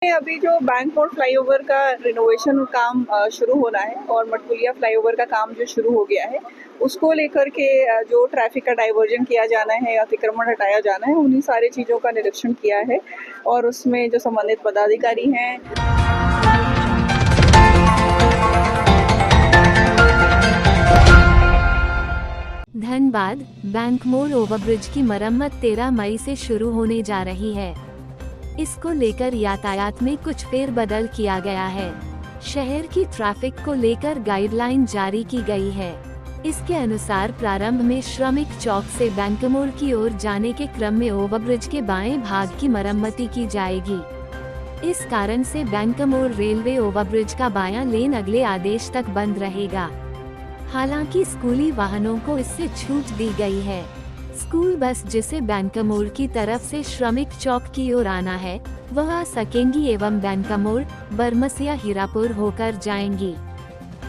अभी जो बैंक मोड़ फ्लाईओवर का रिनोवेशन काम शुरू होना है और मटकुलिया फ्लाईओवर का काम जो शुरू हो गया है, उसको लेकर के जो ट्रैफिक का डाइवर्जन किया जाना है, अतिक्रमण हटाया जाना है, उन्हीं सारी चीज़ों का निरीक्षण किया है और उसमें जो संबंधित पदाधिकारी हैं। धनबाद बैंक मोड़ ओवरब्रिज की मरम्मत 13 मई से शुरू होने जा रही है। इसको लेकर यातायात में कुछ फेरबदल किया गया है। शहर की ट्रैफिक को लेकर गाइडलाइन जारी की गई है। इसके अनुसार प्रारंभ में श्रमिक चौक से बैंक मोड़ की ओर जाने के क्रम में ओवरब्रिज के बाएं भाग की मरम्मती की जाएगी। इस कारण से बैंक मोड़ रेलवे ओवरब्रिज का बायां लेन अगले आदेश तक बंद रहेगा। हालांकि स्कूली वाहनों को इससे छूट दी गई है। स्कूल बस जिसे बैंक मोड़ की तरफ से श्रमिक चौक की ओर आना है, वह आ सकेंगी एवं बैंक मोड़, बरमसिया, हीरापुर होकर जाएंगी।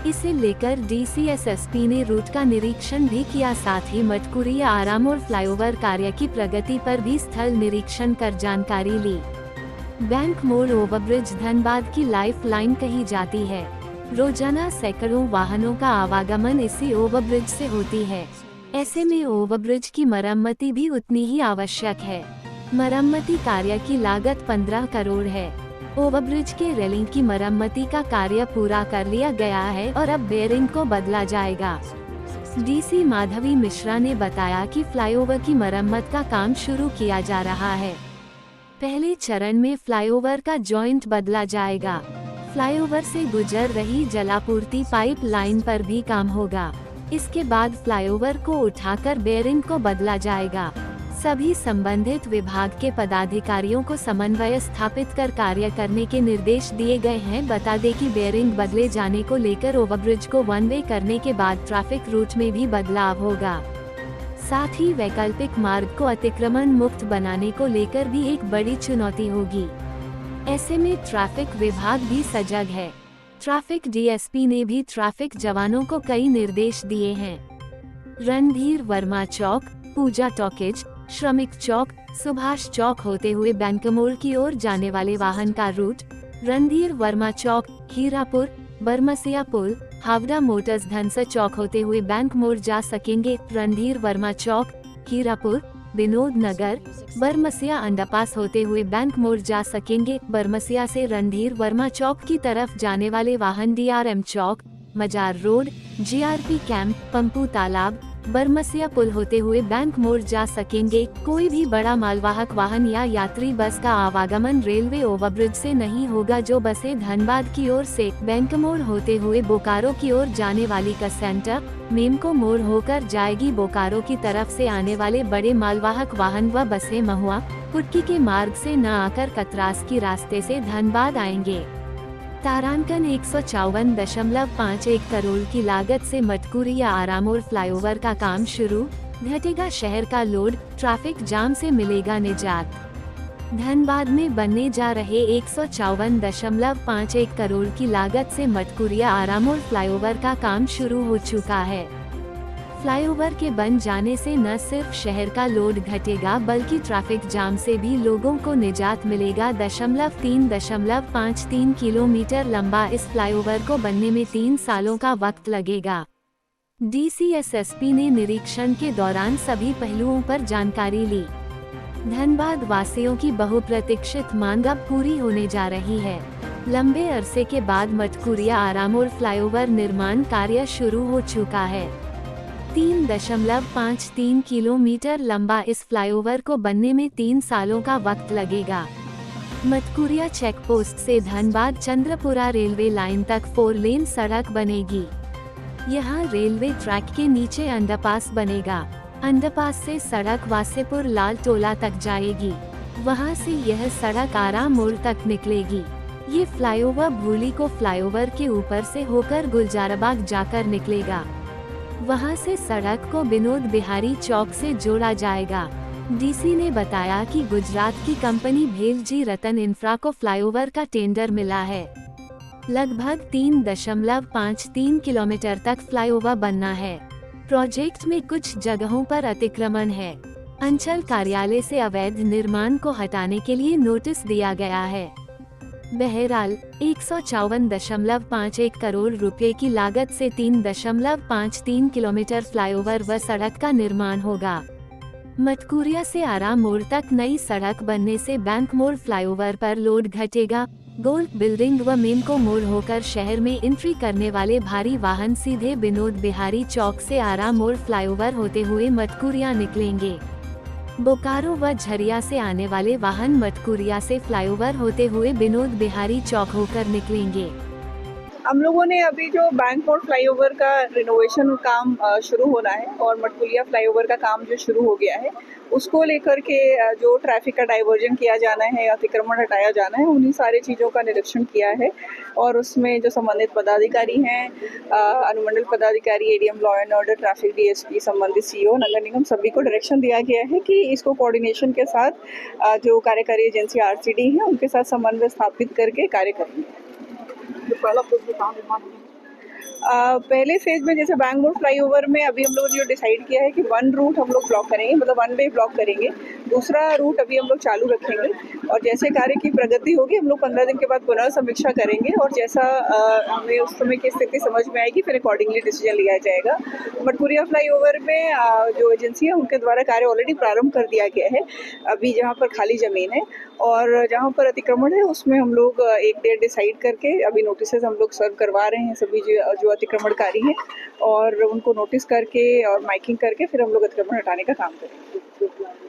इसे लेकर DCSSP ने रूट का निरीक्षण भी किया, साथ ही मटकुरिया आरामोड़ फ्लाईओवर कार्य की प्रगति पर भी स्थल निरीक्षण कर जानकारी ली। बैंक मोड़ ओवरब्रिज धनबाद की लाइफ लाइन कही जाती है। रोजाना सैकड़ों वाहनों का आवागमन इसी ओवरब्रिज से होती है। ऐसे में ओवरब्रिज की मरम्मती भी उतनी ही आवश्यक है। मरम्मती कार्य की लागत 15 करोड़ है। ओवरब्रिज के रेलिंग की मरम्मती का कार्य पूरा कर लिया गया है और अब बेयरिंग को बदला जाएगा। DC माधवी मिश्रा ने बताया कि फ्लाईओवर की मरम्मत का काम शुरू किया जा रहा है। पहले चरण में फ्लाईओवर का जॉइंट बदला जाएगा। फ्लाईओवर से गुजर रही जलापूर्ति पाइप लाइन पर भी काम होगा। इसके बाद फ्लाईओवर को उठाकर बेयरिंग को बदला जाएगा। सभी संबंधित विभाग के पदाधिकारियों को समन्वय स्थापित कर कार्य करने के निर्देश दिए गए हैं। बता दें कि बेयरिंग बदले जाने को लेकर ओवरब्रिज को वन वे करने के बाद ट्रैफिक रूट में भी बदलाव होगा। साथ ही वैकल्पिक मार्ग को अतिक्रमण मुक्त बनाने को लेकर भी एक बड़ी चुनौती होगी। ऐसे में ट्रैफिक विभाग भी सजग है। ट्रैफिक DSP ने भी ट्रैफिक जवानों को कई निर्देश दिए हैं। रणधीर वर्मा चौक, पूजा टॉकीज, श्रमिक चौक, सुभाष चौक होते हुए बैंक मोड़ की ओर जाने वाले वाहन का रूट, रणधीर वर्मा चौक, हीरापुर, बरमसिया पुल, हावड़ा मोटर्स धनसर चौक होते हुए बैंक मोड़ जा सकेंगे। रणधीर वर्मा चौक, हीरापुर, विनोद नगर, बरमसिया अंडरपास होते हुए बैंक मोड़ जा सकेंगे। बरमसिया से रणधीर वर्मा चौक की तरफ जाने वाले वाहन DRM चौक, मजार रोड, GRP कैंप, पंपू तालाब, बरमसिया पुल होते हुए बैंक मोड़ जा सकेंगे। कोई भी बड़ा मालवाहक वाहन या यात्री बस का आवागमन रेलवे ओवरब्रिज से नहीं होगा। जो बसें धनबाद की ओर से बैंक मोड़ होते हुए बोकारो की ओर जाने वाली का सेंटर, मेमको मोड़ होकर जाएगी। बोकारो की तरफ से आने वाले बड़े मालवाहक वाहन व बसें महुआ, कुटकी के मार्ग से न आकर कतरास की रास्ते से धनबाद आएंगे। तारांकन 154.51 करोड़ की लागत से मटकुरिया आरामोड़ फ्लाईओवर का काम शुरू, घटेगा शहर का लोड, ट्रैफिक जाम से मिलेगा निजात। धनबाद में बनने जा रहे 154.51 करोड़ की लागत से मटकुरिया आरामोड़ फ्लाईओवर का काम शुरू हो चुका है। फ्लाईओवर के बन जाने से न सिर्फ शहर का लोड घटेगा बल्कि ट्रैफिक जाम से भी लोगों को निजात मिलेगा। 3.53 किलोमीटर लंबा इस फ्लाईओवर को बनने में 3 सालों का वक्त लगेगा। DCSSP ने निरीक्षण के दौरान सभी पहलुओं पर जानकारी ली। धनबाद वासियों की बहुप्रतीक्षित मांग अब पूरी होने जा रही है। लंबे अरसे के बाद मटकुरिया आरामोड़ फ्लाईओवर निर्माण कार्य शुरू हो चुका है। 3.53 किलोमीटर लंबा इस फ्लाईओवर को बनने में 3 सालों का वक्त लगेगा। मटकुरिया चेक पोस्ट से धनबाद चंद्रपुरा रेलवे लाइन तक 4 लेन सड़क बनेगी। यहाँ रेलवे ट्रैक के नीचे अंडरपास बनेगा। अंडरपास से सड़क वासेपुर लाल टोला तक जाएगी। वहाँ से यह सड़क आराम मोड़ तक निकलेगी। ये फ्लाईओवर भूली को फ्लाईओवर के ऊपर से होकर गुलजाराबाग जाकर निकलेगा। वहां से सड़क को विनोद बिहारी चौक से जोड़ा जाएगा। DC ने बताया कि गुजरात की कंपनी भेलजी रतन इंफ्रा को फ्लाईओवर का टेंडर मिला है। लगभग 3.53 किलोमीटर तक फ्लाईओवर बनना है। प्रोजेक्ट में कुछ जगहों पर अतिक्रमण है। अंचल कार्यालय से अवैध निर्माण को हटाने के लिए नोटिस दिया गया है। बहरहाल 154.51 करोड़ रुपए की लागत से 3.53 किलोमीटर फ्लाईओवर व सड़क का निर्माण होगा। मटकुरिया से आरा मोड़ तक नई सड़क बनने से बैंक मोड़ फ्लाईओवर पर लोड घटेगा। गोल्फ बिल्डिंग व मेमको मोड़ होकर शहर में एंट्री करने वाले भारी वाहन सीधे विनोद बिहारी चौक से आरा मोड़ फ्लाईओवर होते हुए मटकुरिया निकलेंगे। बोकारो व झरिया से आने वाले वाहन मटकुरिया से फ्लाईओवर होते हुए विनोद बिहारी चौक होकर निकलेंगे। हम लोगों ने अभी जो बैंक मोड़ फ्लाईओवर का रिनोवेशन काम शुरू होना है और मटकुलिया फ्लाईओवर का काम जो शुरू हो गया है उसको लेकर के जो ट्रैफिक का डाइवर्जन किया जाना है, अतिक्रमण हटाया जाना है, उन्हीं सारी चीज़ों का निरीक्षण किया है। और उसमें जो संबंधित पदाधिकारी हैं, अनुमंडल पदाधिकारी, ADM law and order, traffic DSP, संबंधित सीओ, नगर निगम, सभी को डायरेक्शन दिया गया है कि इसको कोऑर्डिनेशन के साथ जो कार्यकारी एजेंसी आरसीडी है उनके साथ समन्वय स्थापित करके कार्य करेंगे। पहला फेज में कहाँ निर्माण होगा? पहले फेज में जैसे बैंक मोड़ फ्लाईओवर में अभी हम लोगों ने जो डिसाइड किया है कि वन रूट हम लोग ब्लॉक करेंगे, मतलब वन वे ब्लॉक करेंगे। दूसरा रूट अभी हम लोग चालू रखेंगे और जैसे कार्य की प्रगति होगी हम लोग 15 दिन के बाद पुनः समीक्षा करेंगे और जैसा हमें उस समय की स्थिति समझ में आएगी फिर अकॉर्डिंगली डिसीजन लिया जाएगा। मटकुरिया फ्लाईओवर में जो एजेंसी है उनके द्वारा कार्य ऑलरेडी प्रारंभ कर दिया गया है। अभी जहाँ पर खाली ज़मीन है और जहाँ पर अतिक्रमण है उसमें हम लोग एक डेट डिसाइड करके अभी नोटिसेज हम लोग सर्व करवा रहे हैं सभी जो अतिक्रमणकारी हैं और उनको नोटिस करके और माइकिंग करके फिर हम लोग अतिक्रमण हटाने का काम करेंगे।